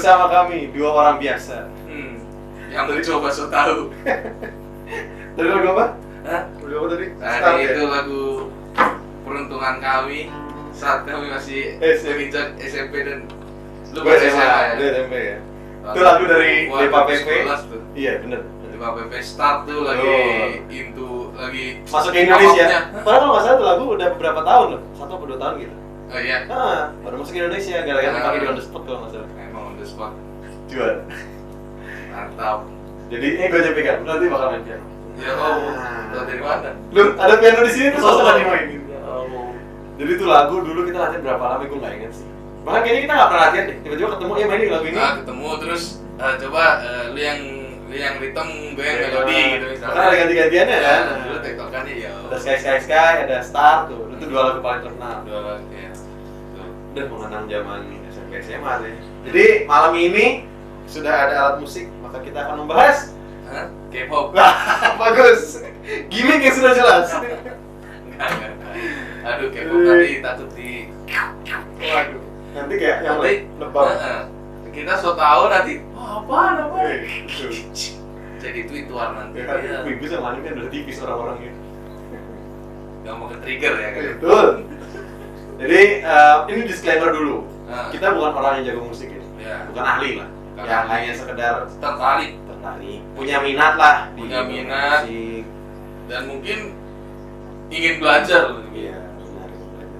bersama kami dua orang biasa. Yang mencoba so tahu. Dari lagu apa? Hah? Lagu apa tadi? Tadi itu lagu peruntungan kami saat kami masih menginjak SMP dan lu Gue SMA ya? Gue SMP ya. Itu lagu dari Depa PP. Tuh. Iya bener. Depa PP start tuh lagi into lagi masuk ke Indonesia. awalnya. Padahal kalau nggak salah tuh lagu udah beberapa tahun loh, 1 atau 2 tahun gitu. Oh iya. Baru masuk ke Indonesia gara-gara dipakai di on the spot kalau nggak salah. Emang on the spot. Juara. Mantap. Jadi gue coba kan, nanti bakal main piano. Ya lo dari mana? Lu ada piano di sini terus langsung dimainin. Ya Allah. Jadi itu lagu dulu kita latihan berapa lama gue nggak inget sih. Bahkan kayaknya kita nggak pernah latihan deh. Tiba-tiba ketemu ya mainin lagu ini. Nah, ketemu terus coba lu yang ritm, gue yang melodi gitu misalnya. Karena ada ganti-gantiannya kan. Dulu tektokannya ya. Ada Sky, ada Star tuh. Itu 2 lagu paling terkenal. Dua lagu ya. Udah mengenang zaman SMP SMA sih. Jadi malam ini sudah ada alat musik, maka kita akan membahas K-pop. bagus. Gimik yang sudah jelas. Enggak. Aduh, K-pop tadi takut di. Waduh. Nanti kayak yang Nanti lebam. kita so tahu nanti. Apaan? Betul. Jadi tweetuan nanti. Ya kan, ibu sama Anim kan udah tipis orang-orangnya. Gak mau ke-trigger ya kan? Betul. Jadi ini disclaimer dulu. Kita bukan orang yang jago musik ya. Ya. Bukan ahli lah. Yang hanya sekedar tertarik, punya minat lah. Punya minat. Musik. Dan mungkin ingin belajar. Iya, benar.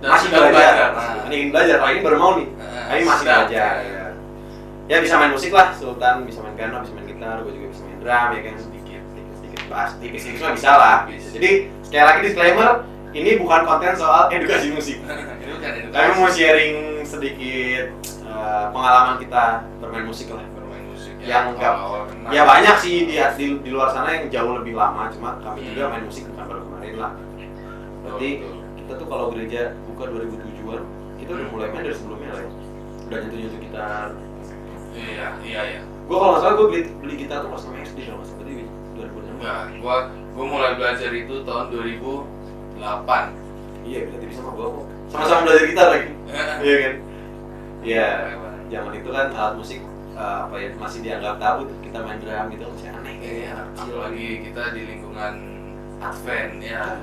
Dan Masih sedang belajar. belajar. Ini ingin belajar, kalau ini baru mau nih. Kami masih sedang. belajar. Ya bisa main musik lah. Sultan bisa main piano, bisa main gitar, gue juga bisa main drum ya kan. Sedikit bahas tipis-tipis mah bisa lah. Jadi sekali lagi disclaimer, ini bukan konten soal edukasi musik. Ini bukan edukasi. Kami mau sharing sedikit pengalaman kita bermain musik lah. Bermain musik Yang enggak, ya banyak sih di luar sana yang jauh lebih lama, cuma kami juga main musik bukan baru kemarin lah. Berarti kita tuh kalau gereja buka 2007-an, kita udah mulai main dari sebelumnya lah ya. Udah nyentuh gitar. Iya. Gue kalau nggak salah gue beli gitar tuh pas sama SD kalau nggak salah, berarti 2006. Enggak, gua mulai belajar itu tahun 2008. Iya, berarti bisa sama gue kok. Sama-sama belajar gitar lagi. Iya kan? Iya. Zaman itu kan alat musik masih dianggap tabu tuh, kita main drum gitu masih aneh. Iya, apalagi kita di lingkungan Advent ya.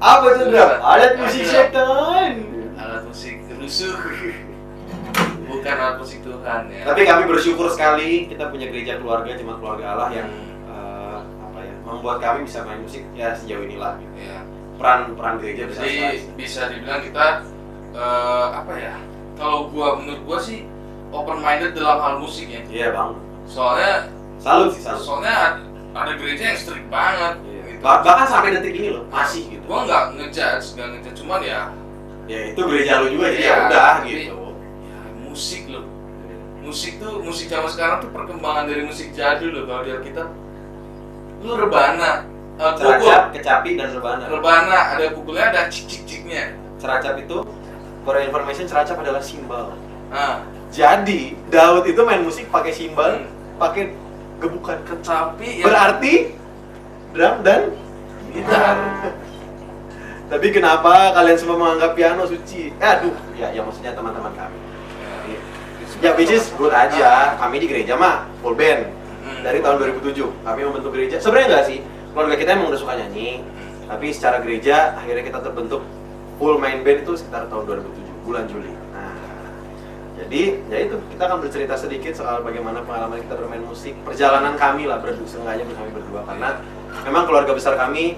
Apa itu drum? Alat musik setan. Alat musik rusuh. Bukan alat musik Tuhan ya. Tapi kami bersyukur sekali kita punya gereja keluarga, jemaat keluarga Allah yang membuat kami bisa main musik ya sejauh inilah. Gitu. Ya. Peran gereja besar Jadi sekali. bisa dibilang kita kalau menurut gua sih open minded dalam hal musik ya. Iya bang. Soalnya Salut sih salut. Soalnya ada gereja yang strict banget. Iya. Gitu. Bahkan sampai detik ini loh masih gitu. Gua nggak ngejudge, cuman ya. Ya itu gereja lu juga jadi ya udah tapi, gitu. Ya, musik loh. Musik zaman sekarang tuh perkembangan dari musik jadul loh kalau di Alkitab. Lu rebana, Ceracap, kecapi dan rebana. Rebana ada pukulnya, ada cik-cik-ciknya. Ceracap itu, for information, ceracap adalah simbal. Nah, Jadi Daud itu main musik pakai simbal, pakai gebukan. kecapi ya. Berarti drum dan gitar. Tapi kenapa kalian semua menganggap piano suci? Aduh, ya maksudnya teman-teman kami. Ya which is good aja. Kami di gereja mah full band dari tahun 2007. Kami membentuk gereja. Sebenarnya enggak sih. Keluarga kita emang udah suka nyanyi. Tapi secara gereja akhirnya kita terbentuk full main band itu sekitar tahun 2007 bulan Juli. Nah, jadi ya itu kita akan bercerita sedikit soal bagaimana pengalaman kita bermain musik, perjalanan kami lah sengaja kami berdua karena memang keluarga besar kami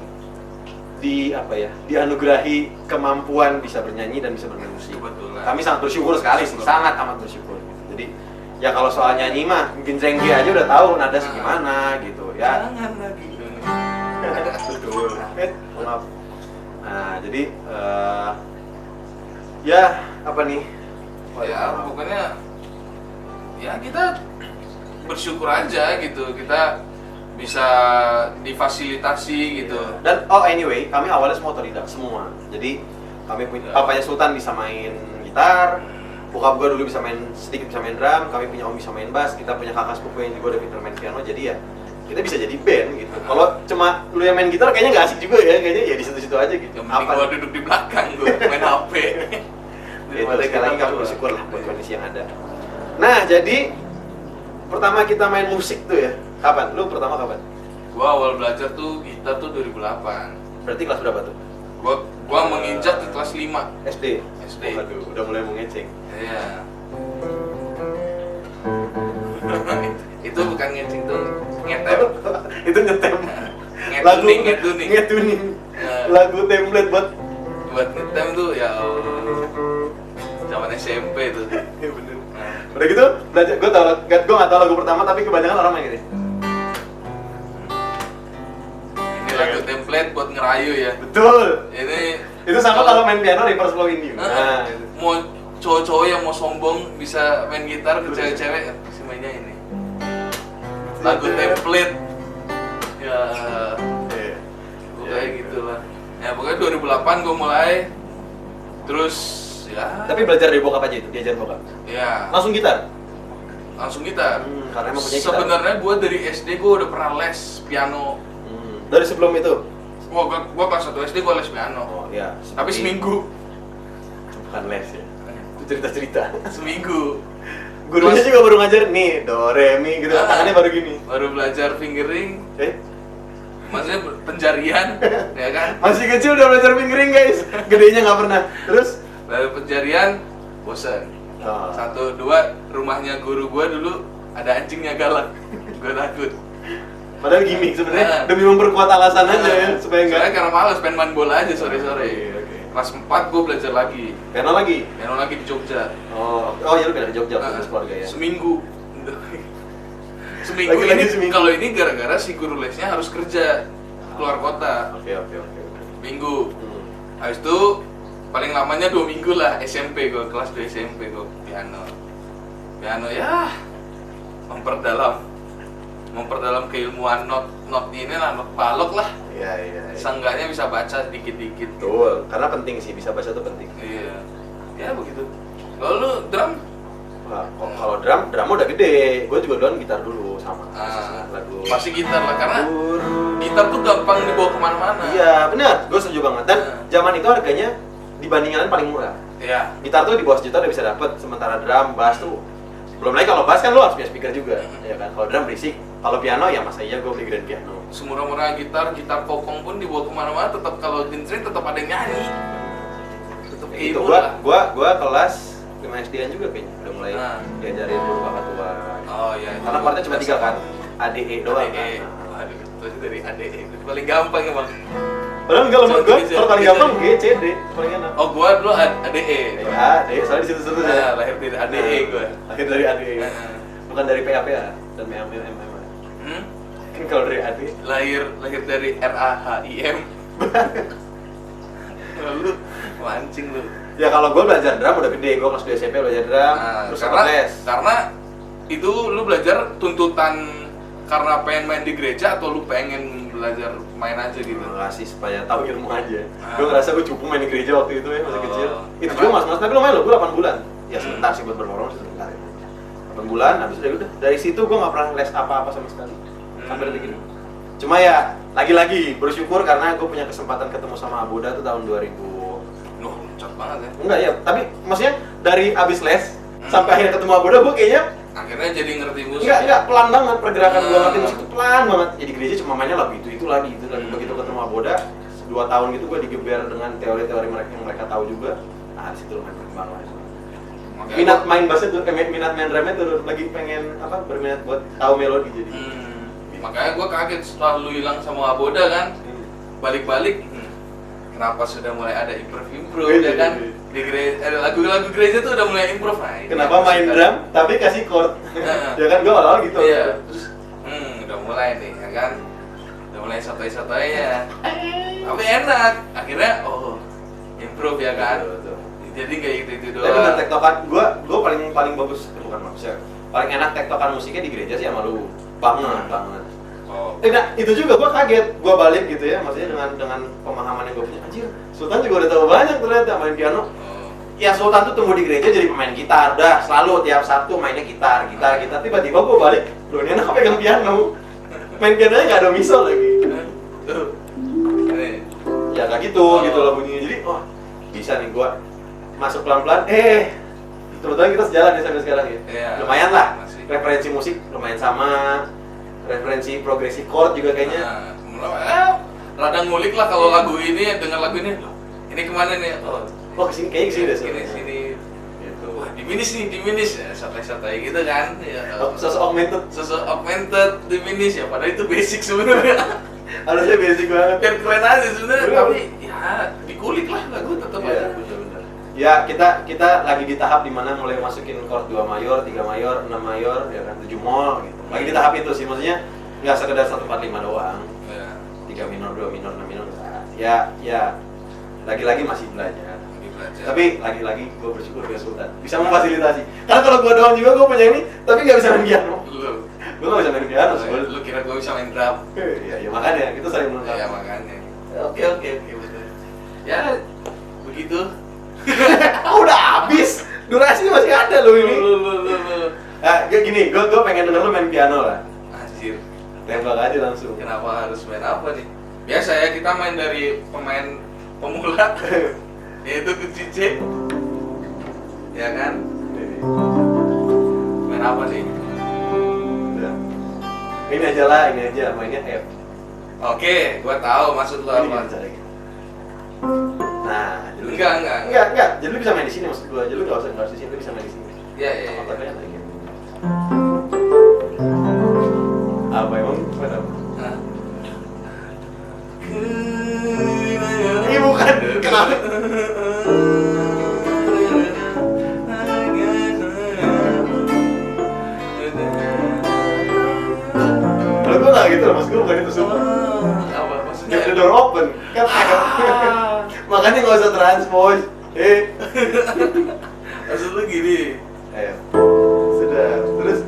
dianugerahi kemampuan bisa bernyanyi dan bisa bermain musik. Kebetulan. Kami sangat bersyukur sekali sih, sangat amat bersyukur. Jadi ya kalau soal nyanyi mah mungkin Zenggi aja udah tahu nada segimana gitu ya. Jangan lagi. Betul. Maaf. Nah jadi ya apa nih? Ya pokoknya ya kita bersyukur aja gitu, kita bisa difasilitasi gitu. Dan anyway, kami awalnya semua otodidak semua. Jadi kami punya papanya Sultan bisa main gitar, bokap gue dulu sedikit bisa main drum, kami punya om bisa main bass, kita punya kakak sepupu yang juga udah pintar main piano. Jadi ya kita bisa jadi band gitu. Kalau cuma lu yang main gitar kayaknya nggak asik juga ya, kayaknya ya di situ-situ aja gitu. Yang penting gua duduk di belakang, gua main HP. Sekali lagi kami bersyukur lah buat kondisi yang ada. Nah, jadi pertama kita main musik tuh ya. Kapan? Lu pertama kapan? Gua awal belajar tuh gitar tuh 2008. Berarti kelas berapa tuh? Gua menginjak ke kelas 5 SD. SD. Waduh, udah mulai mengeceng. Iya. Itu bukan ngecing tuh, ngetem. Itu ngetem. Ngetuning, ngetuning. Ngetuning. Nah. Lagu template buat Buat ngetem tuh ya Allah. Zaman SMP tuh. Iya bener. Nah, Udah gitu, belajar. Gue nggak tahu lagu pertama, tapi kebanyakan orang main ini. ini lagu template buat ngerayu ya. Betul. Ini Itu sama kalau main piano reverse flow indie. Nah, itu. mau cowok-cowok yang mau sombong bisa main gitar ke cewek-cewek pasti mainnya ini. Lagu template. Ya, Iya. kayak gitulah. Ya pokoknya 2008 gue mulai. Terus ya. Tapi belajar dari bokap aja itu, diajar bokap. Ya, Langsung gitar. langsung gitar. Karena emang punya gitar. Sebenarnya gue dari SD gue udah pernah les piano. Dari sebelum itu. Gua kelas 1 SD gue les piano. Oh iya. Tapi seminggu. Bukan les ya. Itu cerita-cerita. Seminggu. Gurunya Kelas- juga baru ngajar nih, do, re, mi gitu. Tangannya baru gini. Baru belajar fingering, maksudnya penjarian, ya kan? Masih kecil udah belajar fingering guys. Gedenya nggak pernah. Terus? Baru penjarian, bosan. Oh. 1, 2, rumahnya guru gua dulu ada anjingnya galak. Gua takut. Padahal gimmick sebenarnya Nah. demi memperkuat alasan aja ya supaya Soalnya enggak. karena males pengen main bola aja sore-sore. Oke. Kelas 4 gua belajar lagi. Piano lagi. Piano lagi di Jogja. Oh iya lu pindah ke Jogja Nah, terus keluarga ya. Seminggu. Seminggu Lagi-lagi ini seminggu. kalau ini gara-gara si guru lesnya harus kerja keluar kota. Oke. Minggu. Habis itu paling lamanya 2 minggu lah SMP gue, kelas 2 SMP gue piano ya memperdalam keilmuan not ini lah, not balok lah. Iya. Seenggaknya bisa baca dikit-dikit. Betul, karena penting sih, bisa baca tuh penting. Iya. Ya begitu. Kalau lu drum? Wah, kalau drum udah gede. Gue juga duluan gitar dulu sama. Lagu. Pasti gitar lah, karena Guru. gitar tuh gampang dibawa kemana-mana. Iya, benar. Gue setuju banget. Dan Nah. zaman itu harganya dibandingkan paling murah. Iya. Gitar tuh di bawah sejuta udah bisa dapet, sementara drum, bass tuh belum lagi kalau bass kan lo harus punya speaker juga, ya kan. Kalau drum berisik, kalau piano ya masa iya gue beli grand piano. Semurah-murah gitar kokong pun dibawa kemana-mana, tetap kalau genjreng tetap ada yang nyanyi. Tetap Ya itu keyboard gua, lah. gua gua kelas 5 SD-an juga kayaknya udah mulai Nah. diajarin dulu kakak tua. Oh iya. Karena partnya cuma 3 kan, ADE doang ADE. kan. Waduh, itu dari ADE. Itu paling gampang emang. Padahal enggak lama Cuma gua, bisa- kalau paling bisa- gampang G, C, D, paling enak. Oh, gua dulu ADE. Ya, D, soalnya di situ-situ Nah, ya. lahir dari ADE gua. Akhir dari ADE. Nah. Bukan dari PAPA dan MM. Hmm? Kan kalau dari ADE Lahir dari RAHIM. Lalu mancing lu. ya kalau gue belajar drum udah gede, gue kelas 2 SMP belajar drum, Nah, terus karena sempat les. karena itu lu belajar tuntutan karena pengen main di gereja atau lu pengen belajar main aja gitu? Enggak sih, supaya tahu ilmu aja. Ah. Gue ngerasa gue cukup main di gereja waktu itu ya, masih Oh. kecil. Itu Karena- juga mas, tapi lumayan loh, gue 8 bulan. Ya Hmm. sebentar sih buat berborong sih sebentar ya. 8 bulan, habis itu ya udah. Dari situ gue nggak pernah les apa-apa sama sekali. Sampai detik ini. Cuma ya, lagi-lagi bersyukur karena gue punya kesempatan ketemu sama Aboda tuh tahun 2000. Nuh, cat banget ya. Enggak ya, tapi maksudnya dari abis les Hmm. sampai akhirnya ketemu Aboda, gue kayaknya Akhirnya jadi ngerti musik. enggak pelan banget pergerakan gue Hmm. ngerti musik itu pelan banget. Jadi gereja cuma mainnya lagu itu lagi itu lagi. Hmm. Begitu ketemu Aboda 2 tahun gitu gue digeber dengan teori-teori mereka yang mereka tahu juga. Nah, di situ lumayan berkembang lah. Makanya Minat gua- main bassnya tuh, minat main drumnya tuh lagi pengen apa berminat buat tahu melodi jadi. Makanya gue kaget setelah lu hilang sama Aboda kan, balik-balik. Kenapa sudah mulai ada improve ya kan? Di gereja, lagu-lagu gereja tuh udah mulai improve. Nah, ini Kenapa yang main suka. drum tapi kasih chord? Nah. Ya kan gue awal gitu. Iya, terus udah mulai nih, ya kan? Udah mulai sotoy-sotoynya. Tapi enak. Akhirnya improve ya kan? Betul. Jadi kayak gitu Tapi bener doang. tektokan gue paling bagus bukan maksudnya paling enak tektokan musiknya di gereja sih sama lu banget. Oh. Nah, itu juga gue kaget, gue balik gitu ya, maksudnya dengan pemahaman yang gue punya. Anjir, Sultan juga udah tahu banyak ternyata main piano. Oh. Ya Sultan tuh tumbuh di gereja jadi pemain gitar, udah selalu tiap Sabtu mainnya gitar. Tiba-tiba gue balik, loh ini enak pegang piano. Main pianonya nggak ada misal lagi. Tuh. Nih. Ya nggak gitu, gitu lah bunyinya. Jadi, bisa nih gue masuk pelan-pelan. kebetulan kita sejalan ya sampai sekarang ya. Iya. Lumayan lah. Masih. Referensi musik lumayan sama. Referensi progresi chord juga kayaknya. Rada ngulik lah kalau lagu ini, dengar lagu ini. Loh, ini kemana nih? Oh kesini kayaknya kesini deh. Sini. Gitu. Wah, diminish ya, santai-santai gitu kan. Ya, Sosok augmented diminish ya, padahal itu basic sebenarnya. harusnya basic banget. Biar keren aja sebenarnya, Bener. tapi ya dikulik lah lagu tetap Iya, aja. benar-benar. Ya, kita lagi di tahap dimana mulai masukin chord 2 mayor, 3 mayor, 6 mayor, ya kan, 7 mol gitu. Lagi di tahap itu sih, maksudnya nggak sekedar 145 doang. Ya, 3 minor, 2 minor, 6 minor enggak. Ya, lagi-lagi masih belajar. belajar. Tapi lagi-lagi gue bersyukur ke Sultan bisa memfasilitasi. Karena kalau gue doang juga gue punya ini, tapi nggak bisa main piano. Gue nggak bisa main piano sih. Lu kira gue bisa main drum? Ya makanya kita saling melengkapi. Ya makanya. Oke betul. Ya begitu. Udah habis, durasinya masih ada loh ini. Lu. Kayak gini, gue pengen denger lu main piano lah. Anjir. Tembak aja langsung. Kenapa harus main apa nih? Biasa ya kita main dari pemain pemula, yaitu kunci C. Ya kan? Main apa nih? Udah. Ini aja lah, ini aja mainnya F. Oke, gua tahu maksud lo Ini apa. gimana caranya? Nah, jadi lu- Enggak. Jadi lu bisa main di sini maksud gua. Jadi lu nggak usah di sini, lu bisa main di sini. Ya. Apa kalian lagi? Apa emang? Apa? Hah? Ini bukan. Kenapa? Kalau gua nggak gitu loh, mas gua bukan itu sumpah. Apa maksudnya? Keep the door open, kan? Makanya nggak usah transpose. Maksud lu gini. Ayo, sudah. Terus,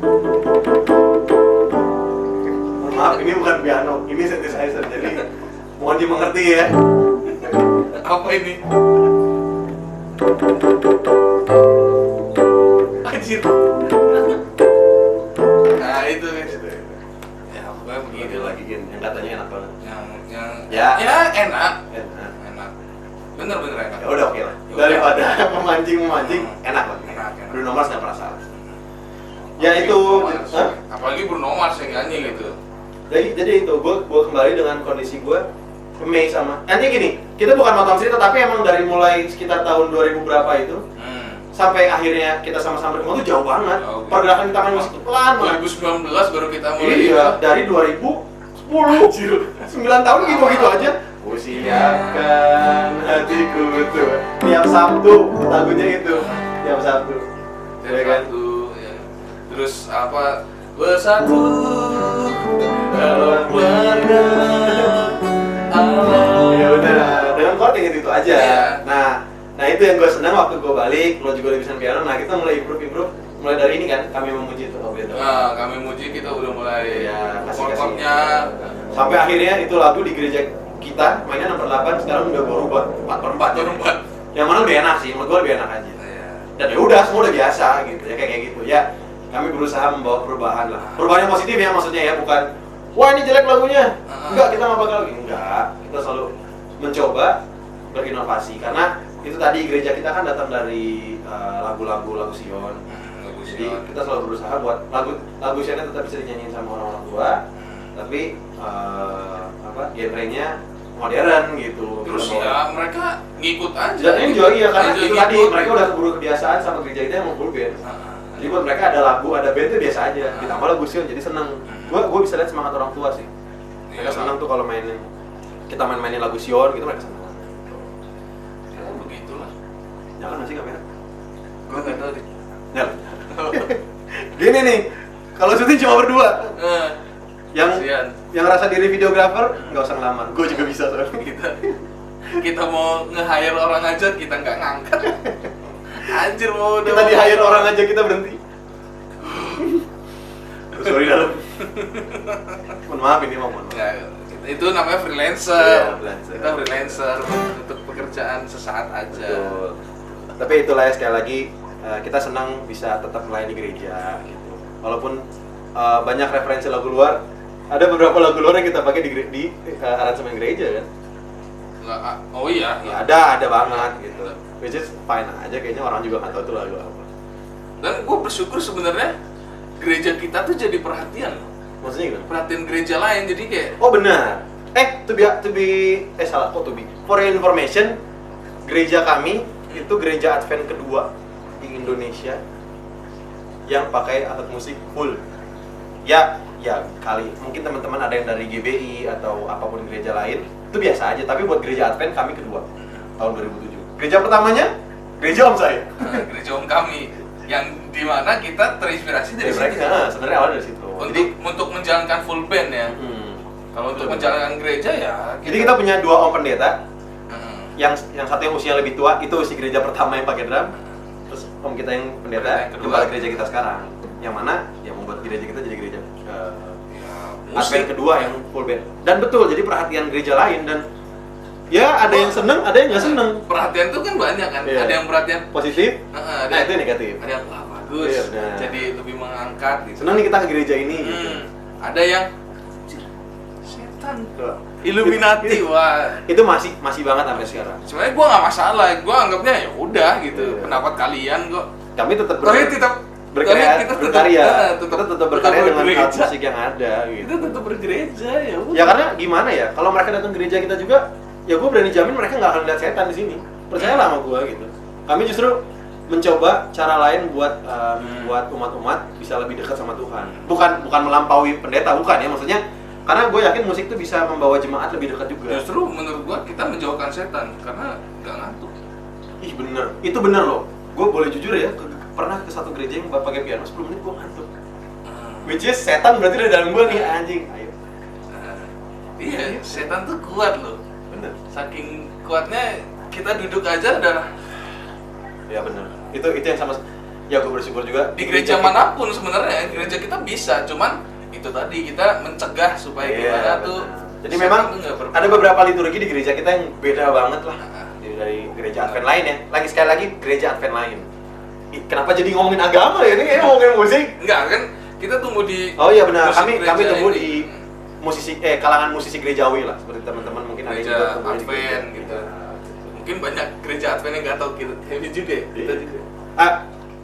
maaf ini bukan piano, ini synthesizer. Jadi mohon dimengerti ya. Apa ini? Anjir. Nah, itu guys. Ya, pokoknya begitu lah. Lagi gini, yang katanya enak banget. Ya Ya. enak. Enak. Bener enak. Ya udah oke lah. Ya Daripada memancing, enak lah. Enak. Bruno Mars nggak pernah salah. Ya itu, Bruno Mars. hah? Apalagi Bruno Mars yang nyanyi gitu. Jadi itu gue kembali dengan kondisi gue amazed sama. Nanti gini, kita bukan motong cerita tapi emang dari mulai sekitar tahun 2000 berapa itu sampai akhirnya kita sama-sama berkembang tuh jauh banget. Oke. Pergerakan kita main musik tuh pelan banget. 2019 baru kita mulai. Iya, dari 2010. 9 tahun gitu-gitu aja. Kusiapkan hatiku tuh. Tiap Sabtu lagunya itu. Tiap Sabtu. Ya kan? Satu, ya. Terus apa? Bersatu dalam keluarga Allah. Ya udah, dengan chord yang itu aja. Iya. Nah itu yang gue senang waktu gue balik, lo juga udah bisa piano. Nah kita mulai improve, mulai dari ini kan, kami memuji itu. Nah, kami muji kita udah mulai Ya, chord-chordnya. sampai akhirnya itu lagu di gereja kita mainnya nomor 8, sekarang udah gue rubah 4/4 ya. Berubah. Yang mana lebih enak sih, menurut gue lebih enak aja. Iya. Dan ya udah semua udah biasa gitu ya, kayak gitu ya. Kami berusaha membawa perubahan lah, perubahan yang positif ya maksudnya ya, bukan wah ini jelek lagunya, enggak kita nggak bakal enggak, kita selalu mencoba berinovasi karena itu tadi gereja kita kan datang dari lagu Sion. Jadi kita selalu berusaha buat lagu Sionnya tetap bisa dinyanyiin sama orang-orang tua, tapi genrenya modern gitu. Terus ya mereka ngikut aja. Dan ini juga iya karena Enjoy itu tadi ngikut. mereka udah keburu kebiasaan sama gereja kita yang mau full band. Jadi buat mereka ada lagu, ada band itu biasa aja. Ditambah lagu Sion jadi seneng. Gua bisa lihat semangat orang tua sih. Mereka Iya. seneng tuh kalau kita mainin lagu Sion gitu mereka seneng. Ya begitulah. Jangan ngasih kamera. Gua nggak tahu deh. Nyala. Gini nih, kalau syuting cuma berdua. Kasihan. Yang rasa diri videografer nggak usah ngelamar. Gue juga bisa soalnya. Kita mau nge-hire orang aja kita nggak ngangkat. Anjir mau Kita di hire orang aja kita berhenti. Sorry dalam. Mohon maaf ini mohon maaf. Ya, itu namanya freelancer. Iya, freelancer. Kita freelancer untuk pekerjaan sesaat aja. Betul. Tapi itulah ya sekali lagi kita senang bisa tetap melayani gereja gitu. Walaupun banyak referensi lagu luar, ada beberapa lagu luar yang kita pakai di aransemen gereja kan. Oh iya. Ya, ada banget gitu. Which is fine aja kayaknya orang juga nggak tahu itu lagu apa. Dan gue bersyukur sebenarnya gereja kita tuh jadi perhatian loh. Maksudnya gimana? Perhatian gereja lain, jadi kayak Oh benar. For your information, gereja kami itu gereja Advent kedua di Indonesia yang pakai alat musik full. Ya kali mungkin teman-teman ada yang dari GBI atau apapun gereja lain itu biasa aja. Tapi buat gereja Advent kami kedua tahun 2007. Gereja pertamanya gereja om saya. gereja om kami yang dimana kita terinspirasi dari situ. Mereka sebenarnya awal dari situ. Untuk menjalankan full band ya. Kalau untuk menjalankan gereja ya. Jadi kita punya dua om pendeta. Hmm. Yang satu yang usia lebih tua itu si gereja pertama yang pakai drum. Terus om kita yang pendeta Yang itu kedua. balik gereja kita sekarang. Yang mana yang membuat gereja kita jadi gereja Musik. Advent kedua yang full band. Dan betul, jadi perhatian gereja lain dan ya ada yang seneng, ada yang nggak seneng. Perhatian tuh kan banyak kan. Iya. Ada yang perhatian. Positif, Ada nah itu yang negatif. Ada yang wah bagus. Iya, benar. Jadi lebih mengangkat gitu. Seneng nih kita ke gereja ini. Gitu. Ada yang setan. Illuminati, wah. Itu masih banget sampai sekarang. Sebenarnya gua nggak masalah, gua anggapnya ya udah gitu. Iya. Pendapat kalian kok. Kami tetap Berkarya, kita tetap berkarya dengan alat musik yang ada gitu. Kita tetap bergereja ya. Ya karena gimana ya, kalau mereka datang gereja kita juga, ya gue berani jamin mereka nggak akan lihat setan di sini. Percayalah sama gue gitu. Kami justru mencoba cara lain buat buat umat-umat bisa lebih dekat sama Tuhan. Bukan melampaui pendeta, bukan ya maksudnya. Karena gue yakin musik itu bisa membawa jemaat lebih dekat juga. Justru menurut gua kita menjauhkan setan karena nggak ngantuk. Ih bener, itu bener loh. Gue boleh jujur ya, pernah ke satu gereja yang pakai piano 10 menit gue ngantuk. Which is setan berarti dari dalam gue nih anjing. Ayo. Iya, setan tuh kuat loh. Bener. Saking kuatnya kita duduk aja udah Ya bener. Itu yang sama. Ya gue bersyukur juga di gereja manapun sebenarnya gereja kita bisa, cuman itu tadi kita mencegah supaya gimana tuh. Jadi setan memang tuh nggak ada beberapa liturgi di gereja kita yang beda banget lah dari gereja Advent lain ya. Sekali lagi gereja Advent lain. Kenapa jadi ngomongin agama ya? Ini kayaknya ngomongin musik. Enggak kan kita tumbuh di Oh iya benar. musik Kami gereja tumbuh ini. di kalangan musisi gerejawi lah, seperti teman-teman mungkin ada yang Gereja juga tumbuh di Advent gereja. gitu. Mungkin banyak gereja Advent yang nggak tahu kita juga ya. Kita Iya. juga.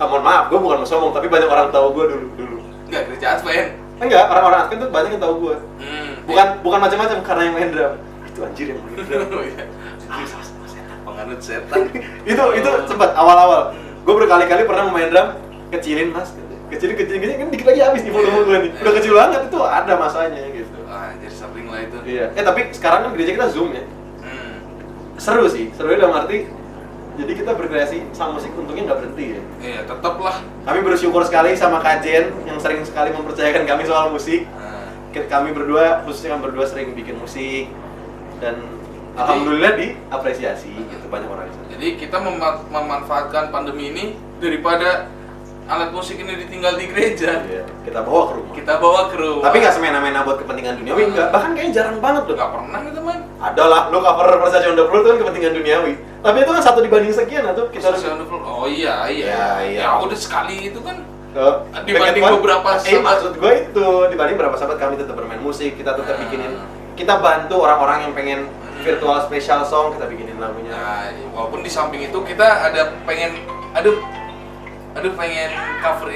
Mohon maaf, gue bukan mau sombong, tapi banyak orang tahu gue dulu. Enggak gereja Advent. Enggak, orang-orang Advent tuh banyak yang tahu gue. Bukan macam-macam karena yang main drum. Itu anjir yang main drum. Oh, iya. Penganut setan. itu sempat awal-awal. Gue berkali-kali pernah main drum, kecilin mas, kecilin kan dikit lagi habis di volume gue nih. Udah kecil banget itu ada masanya gitu. Jadi sering lah itu. Iya. Tapi sekarang kan gereja kita Zoom ya. Seru sih, serunya dalam arti jadi kita berkreasi sama musik untungnya nggak berhenti ya. Iya, tetap lah. Kami bersyukur sekali sama Kak Jen yang sering sekali mempercayakan kami soal musik. Kami berdua, khususnya kami berdua sering bikin musik dan alhamdulillah diapresiasi gitu banyak orang. Jadi kita memanfaatkan pandemi ini daripada alat musik ini ditinggal di gereja. Iya, kita bawa ke rumah. Kita bawa ke rumah. Tapi nggak semena-mena buat kepentingan duniawi, enggak. Bahkan kayaknya jarang banget loh. nggak pernah gitu man. Ada lah, lo cover Versace on the Floor itu kan kepentingan duniawi. Tapi itu kan 1 banding sekian atau kita harus. Oh iya. Iya. Ya udah sekali itu kan. Oh, Dibanding beberapa sahabat. maksud gue itu dibanding beberapa sahabat kami tetap bermain musik, kita tetap bikinin, kita bantu orang-orang yang pengen virtual special song, kita bikinin lagunya. Nah, walaupun di samping itu kita ada pengen, aduh pengen cover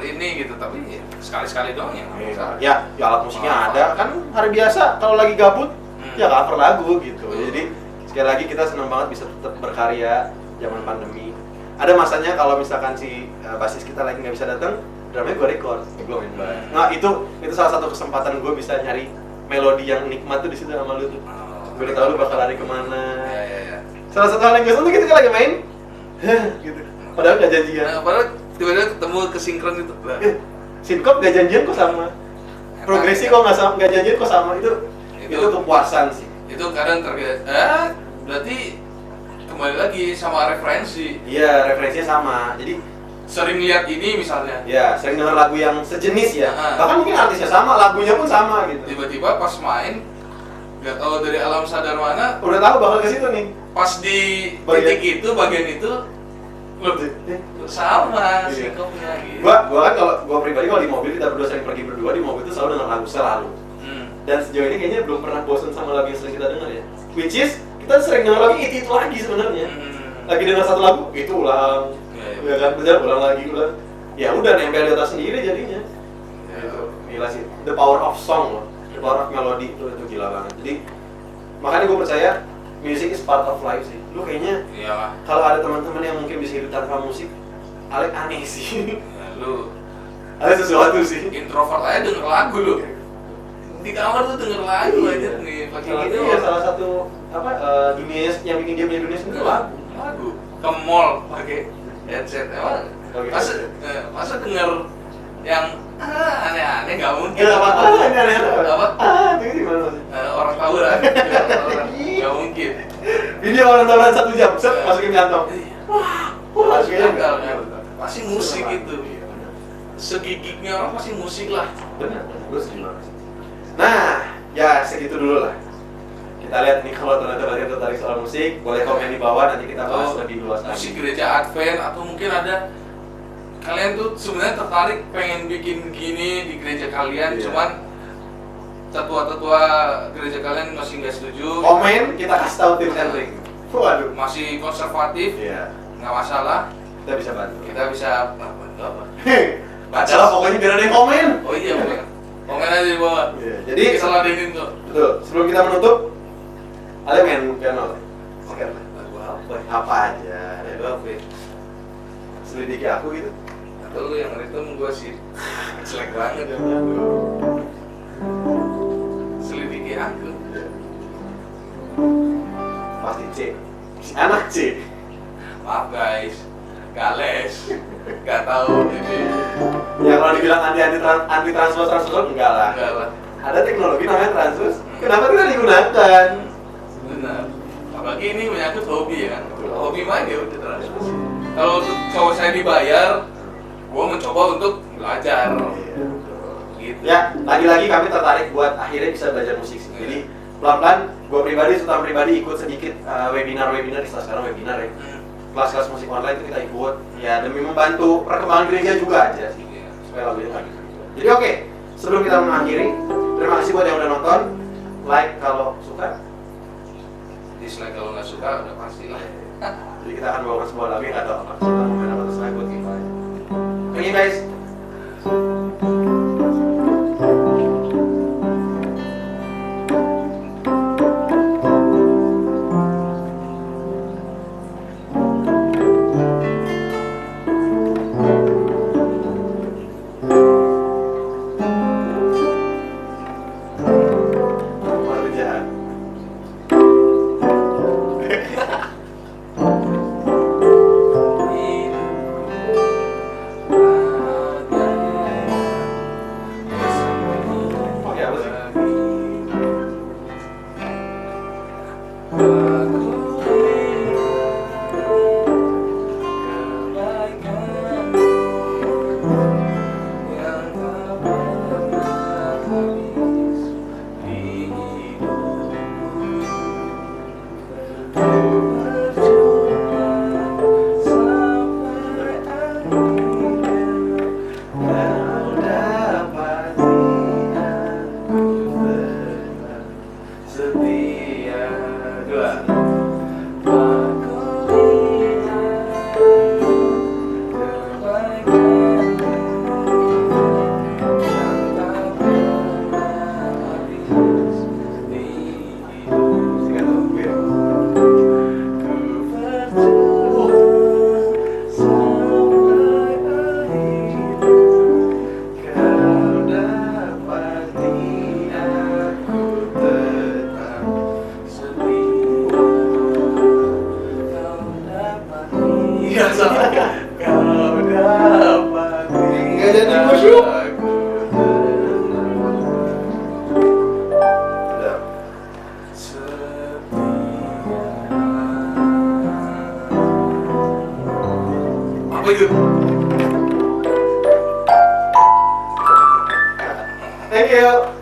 ini gitu, tapi ya, sekali-sekali doang ya. nggak masalah. Ya alat musiknya ada kan hari biasa kalau lagi gabut ya cover lagu gitu. Jadi sekali lagi kita senang banget bisa tetap berkarya zaman pandemi. Ada masanya kalau misalkan si basis kita lagi nggak bisa datang, drumnya gue record, gue main bass. Nah itu salah satu kesempatan gue bisa nyari melodi yang nikmat tuh di situ sama lu tuh. Gue udah tahu lu bakal lari kemana. Ya. Salah satu hal yang gue seneng tuh kita lagi main, gitu. Padahal nggak janjian. Nah, padahal tiba-tiba ketemu kesinkron itu. Sinkop nggak janjian kok sama. Progresi kok nggak janjian kok sama itu kepuasan sih. Itu kadang berarti kembali lagi sama referensi. Iya referensinya sama. Jadi Sering lihat ini misalnya. ya sering denger lagu yang sejenis ya. Ah. Bahkan mungkin artisnya sama, lagunya pun sama gitu. Tiba-tiba pas main nggak tahu dari alam sadar mana, Udah tahu bakal ke situ nih. pas di titik itu bagian itu sama Iya. sikapnya gitu. Gua kan kalau gua pribadi kalau di mobil kita berdua sering pergi berdua di mobil itu selalu dengan lagu selalu. Dan sejauh ini kayaknya belum pernah bosan sama lagu yang sering kita dengar ya. Which is kita sering dengar lagu itu lagi sebenarnya. Lagi dengar satu lagu itu ulang. Ya kan, bener ulang lagi. ya udah nempel di otak sendiri jadinya. Ya. Gitu. Gila sih, the power of song loh, the power of melody itu gila banget. Jadi makanya gue percaya music is part of life sih. Lu kayaknya Iyalah. kalau ada teman-teman yang mungkin bisa hidup tanpa musik, Alek aneh sih. Ya, lu Ada sesuatu sih. introvert aja denger lagu lu. Di kamar tuh denger lagu aja nih pakai gitu. Iya, salah satu apa dunia yang bikin dia punya dunia sendiri lagu. Lagu. Ke mall pakai headset emang. Pakai Masa headset. masa denger yang aneh-aneh nggak mungkin. Ya apa-apa, ini aneh Apa? Itu gimana sih? Orang tawuran. Nggak mungkin. Ini orang tawuran 1 jam, set masukin kantong. Wah, kayaknya Gagal, enggak. kan? Pasti musik itu. Iya, benar. Segigiknya orang pasti musik lah. Benar, gue setuju banget. Nah, ya segitu dulu lah. Kita lihat nih kalau ternyata kalian tertarik soal musik, boleh komen di bawah, nanti kita bahas lebih luas Musik lagi. gereja Advent atau mungkin ada kalian tuh sebenarnya tertarik pengen bikin gini di gereja kalian, Iya. cuman tetua-tetua gereja kalian masih nggak setuju, Komen, kita kasih tahu tips and trick. Waduh. masih konservatif, Iya, nggak masalah, kita bisa bantu. kita bisa apa? Bacalah pokoknya biar ada yang komen. Oh iya, komen aja di bawah. Iya, jadi Kita ladenin tuh. betul. Sebelum kita menutup, Ale main piano. Oke. Lagu apa? Apa aja. Lagu apa? Ya? Selidiki aku gitu. Atau lu yang ritme gua sih jelek banget. Selidiki aku. Pasti C. Si anak C. Maaf guys, gak les, gak tahu ini. Ya kalau dibilang anti transpose enggak lah. Enggak lah. Ada teknologi namanya transpose. Kenapa tidak digunakan? Benar. Apalagi ini menyangkut hobi ya kan. Hobi main ya udah terus. Kalau untuk cowok saya dibayar, gua mencoba untuk belajar. Iya. Gitu. Ya, lagi-lagi kami tertarik buat akhirnya bisa belajar musik sih. Jadi pelan-pelan, gue pribadi, Sultan pribadi ikut sedikit webinar-webinar di sekarang webinar ya. Hmm. Kelas-kelas musik online itu kita ikut, ya demi membantu perkembangan gereja juga aja sih. Iya. Supaya lagunya nggak gitu. Jadi oke, sebelum kita mengakhiri, terima kasih buat yang udah nonton. Like kalau suka. Dislike kalau nggak suka udah pasti lah. Jadi kita akan bawakan sebuah lagu yang nggak tahu apa. Kita main apa terus buat kita. Oke guys. Malu jahat. Oke, apa sih? Kau dapati aku tetap setia. Dua. Tiga tuh, gue. Kau dapati aku tetap Iya salah. Kau dapati. Nggak jadi musuh. Udah. Apa itu? Thank you.